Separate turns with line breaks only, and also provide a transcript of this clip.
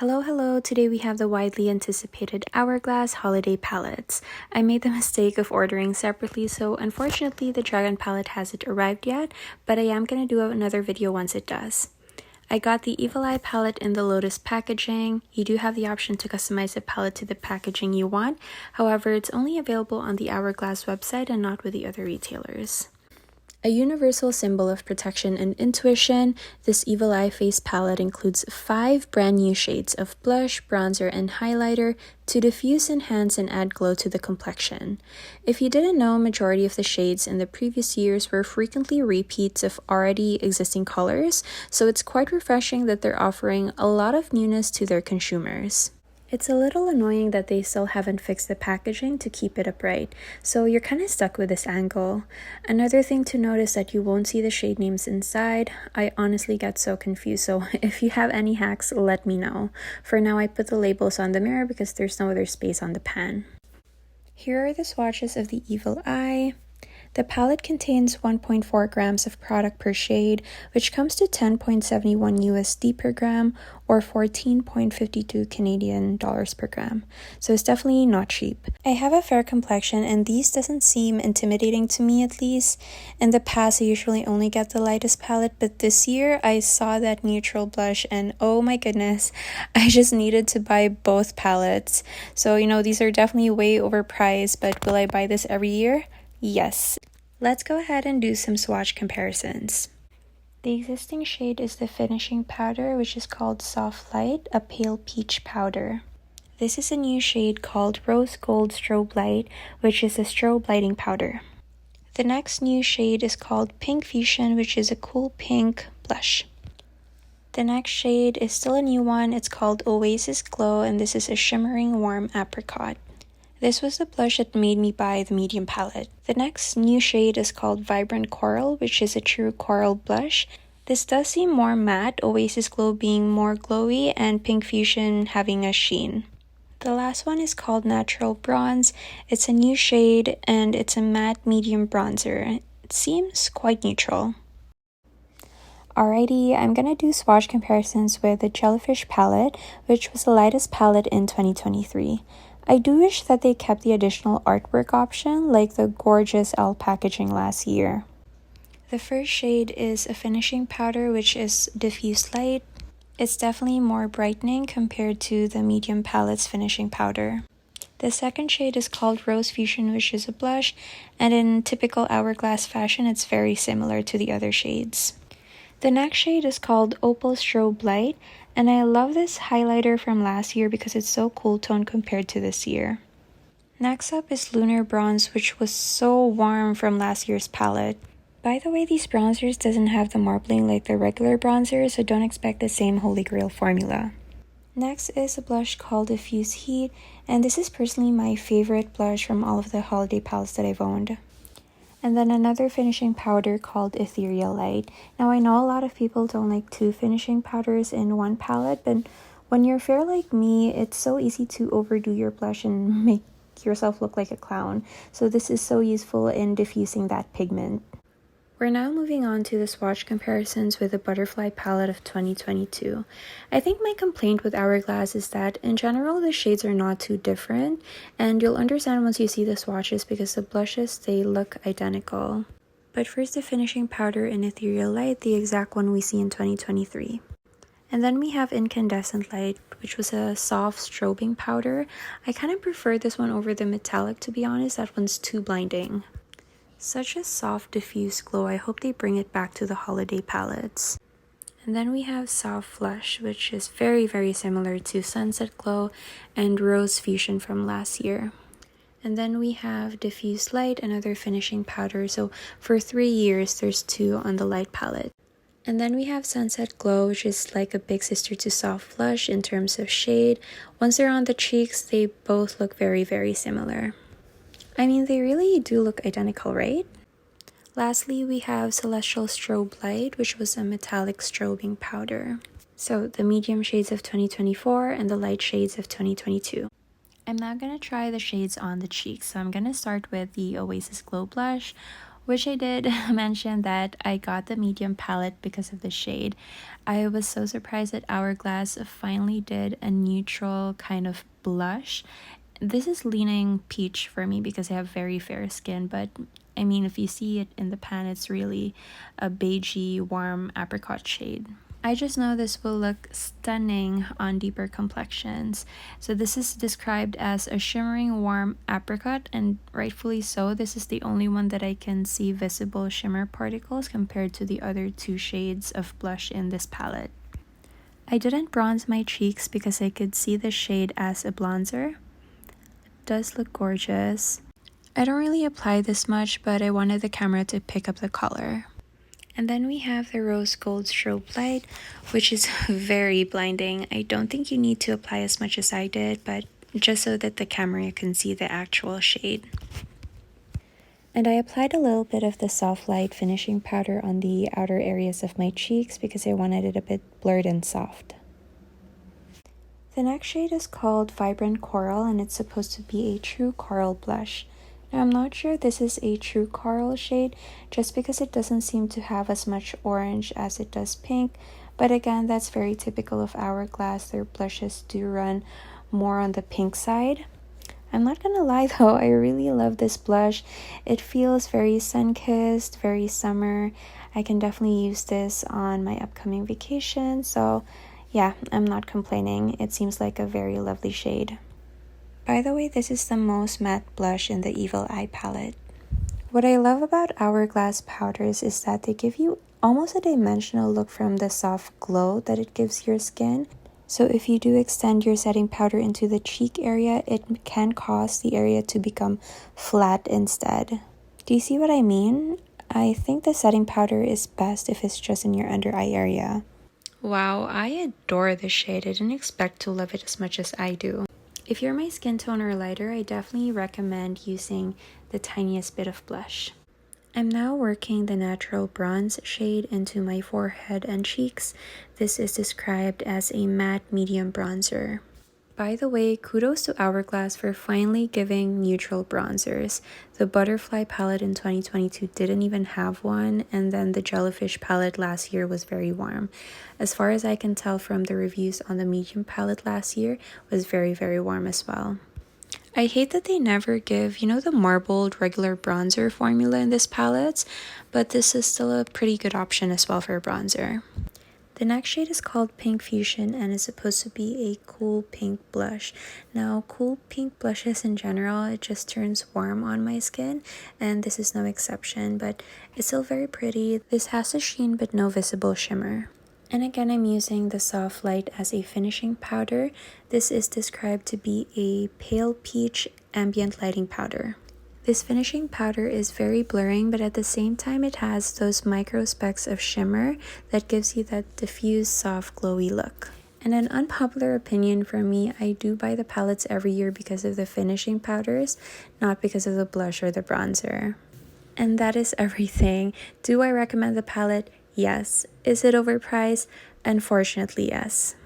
Hello! Today we have the widely anticipated Hourglass holiday palettes. I made the mistake of ordering separately, so unfortunately the Dragon palette hasn't arrived yet, but I am going to do another video once it does. I got the Evil Eye palette in the Lotus packaging. You do have the option to customize the palette to the packaging you want, however it's only available on the Hourglass website and not with the other retailers. A universal symbol of protection and intuition, this Evil Eye face palette includes 5 brand new shades of blush, bronzer, and highlighter to diffuse, enhance, and add glow to the complexion. If you didn't know, majority of the shades in the previous years were frequently repeats of already existing colors, so it's quite refreshing that they're offering a lot of newness to their consumers. It's a little annoying that they still haven't fixed the packaging to keep it upright, so you're kind of stuck with this angle. Another thing to note is that you won't see the shade names inside. I honestly get so confused, so if you have any hacks, let me know. For now, I put the labels on the mirror because there's no other space on the pan. Here are the swatches of the Evil Eye. The palette contains 1.4 grams of product per shade, which comes to 10.71 USD per gram or 14.52 Canadian dollars per gram. So it's definitely not cheap. I have a fair complexion and these doesn't seem intimidating to me at least. In the past, I usually only get the lightest palette, but this year I saw that neutral blush and oh my goodness, I just needed to buy both palettes. So these are definitely way overpriced, but will I buy this every year? Yes. Let's go ahead and do some swatch comparisons. The existing shade is the finishing powder, which is called Soft Light, a pale peach powder. This is a new shade called Rose Gold Strobe Light, which is a strobe lighting powder. The next new shade is called Pink Fusion, which is a cool pink blush. The next shade is still a new one. It's called Oasis Glow, and this is a shimmering warm apricot. This was the blush that made me buy the medium palette. The next new shade is called Vibrant Coral, which is a true coral blush. This does seem more matte, Oasis Glow being more glowy, and Pink Fusion having a sheen. The last one is called Natural Bronze. It's a new shade, and it's a matte medium bronzer. It seems quite neutral. Alrighty, I'm gonna do swatch comparisons with the Jellyfish palette, which was the lightest palette in 2023. I do wish that they kept the additional artwork option like the gorgeous L packaging last year. The first shade is a finishing powder, which is diffuse light. It's definitely more brightening compared to the medium palette's finishing powder. The second shade is called Rose Fusion, which is a blush, and in typical Hourglass fashion, it's very similar to the other shades. The next shade is called Opal Strobe Light, and I love this highlighter from last year because it's so cool tone compared to this year. Next up is Lunar Bronze, which was so warm from last year's palette. By the way, these bronzers doesn't have the marbling like the regular bronzers, so don't expect the same Holy Grail formula. Next is a blush called Diffuse Heat, and this is personally my favorite blush from all of the holiday palettes that I've owned. And then another finishing powder called Ethereal Light. Now I know a lot of people don't like 2 finishing powders in one palette, but when you're fair like me, it's so easy to overdo your blush and make yourself look like a clown. So this is so useful in diffusing that pigment. We're now moving on to the swatch comparisons with the Butterfly palette of 2022. I think my complaint with Hourglass is that in general the shades are not too different, and you'll understand once you see the swatches because the blushes, they look identical. But first the finishing powder in Ethereal Light, the exact one we see in 2023. And then we have Incandescent Light, which was a soft strobing powder. I kind of prefer this one over the metallic, to be honest. That one's too blinding. Such a soft diffuse glow. I hope they bring it back to the holiday palettes. And then we have Soft Flush, which is very similar to Sunset Glow and Rose Fusion from last year. And then we have Diffuse Light, another finishing powder. So for 3 years, there's 2 on the light palette. And then we have Sunset Glow, which is like a big sister to Soft Flush in terms of shade. Once they're on the cheeks, they both look very similar. I mean, they really do look identical, right? Lastly, we have Celestial Strobe Light, which was a metallic strobing powder. So the medium shades of 2024 and the light shades of 2022. I'm now going to try the shades on the cheeks. So I'm going to start with the Oasis Glow Blush. which I did mention that I got the medium palette because of the shade. I was so surprised that Hourglass finally did a neutral kind of blush. This is leaning peach for me because I have very fair skin, but I mean, if you see it in the pan, it's really a beigey, warm apricot shade. I just know this will look stunning on deeper complexions. So this is described as a shimmering warm apricot, and rightfully so. This is the only one that I can see visible shimmer particles compared to the other two shades of blush in this palette. I didn't bronze my cheeks because I could see the shade as a bronzer. It does look gorgeous. I don't really apply this much, but I wanted the camera to pick up the color. And then we have the rose gold strobe light, which is very blinding. I don't think you need to apply as much as I did, but just so that the camera can see the actual shade. And I applied a little bit of the soft light finishing powder on the outer areas of my cheeks because I wanted it a bit blurred and soft. The next shade is called Vibrant Coral, and it's supposed to be a true coral blush. Now, I'm not sure this is a true coral shade just because it doesn't seem to have as much orange as it does pink, but again, that's very typical of Hourglass. Their blushes do run more on the pink side. I'm not gonna lie though, I really love this blush. It feels very sun-kissed, very summer. I can definitely use this on my upcoming vacation, so yeah, I'm not complaining. It seems like a very lovely shade. By the way, this is the most matte blush in the Evil Eye palette. What I love about Hourglass powders is that they give you almost a dimensional look from the soft glow that it gives your skin. So if you do extend your setting powder into the cheek area, it can cause the area to become flat instead. Do you see what I mean? I think the setting powder is best if it's just in your under eye area. Wow, I adore this shade. I didn't expect to love it as much as I do. If you're my skin tone or lighter, I definitely recommend using the tiniest bit of blush. I'm now working the natural bronze shade into my forehead and cheeks. This is described as a matte medium bronzer. By the way, kudos to Hourglass for finally giving neutral bronzers. The Butterfly palette in 2022 didn't even have one, and then the Jellyfish palette last year was very warm. As far as I can tell from the reviews on the medium palette last year, was very, very warm as well. I hate that they never give, the marbled regular bronzer formula in this palette, but this is still a pretty good option as well for a bronzer. The next shade is called Pink Fusion and is supposed to be a cool pink blush. Now, cool pink blushes in general, it just turns warm on my skin, and this is no exception, but it's still very pretty. This has a sheen but no visible shimmer. And again, I'm using the soft light as a finishing powder. This is described to be a pale peach ambient lighting powder. This finishing powder is very blurring, but at the same time it has those micro specks of shimmer that gives you that diffused, soft, glowy look. And an unpopular opinion from me, I do buy the palettes every year because of the finishing powders, not because of the blush or the bronzer. And that is everything. Do I recommend the palette? Yes. Is it overpriced? Unfortunately, yes.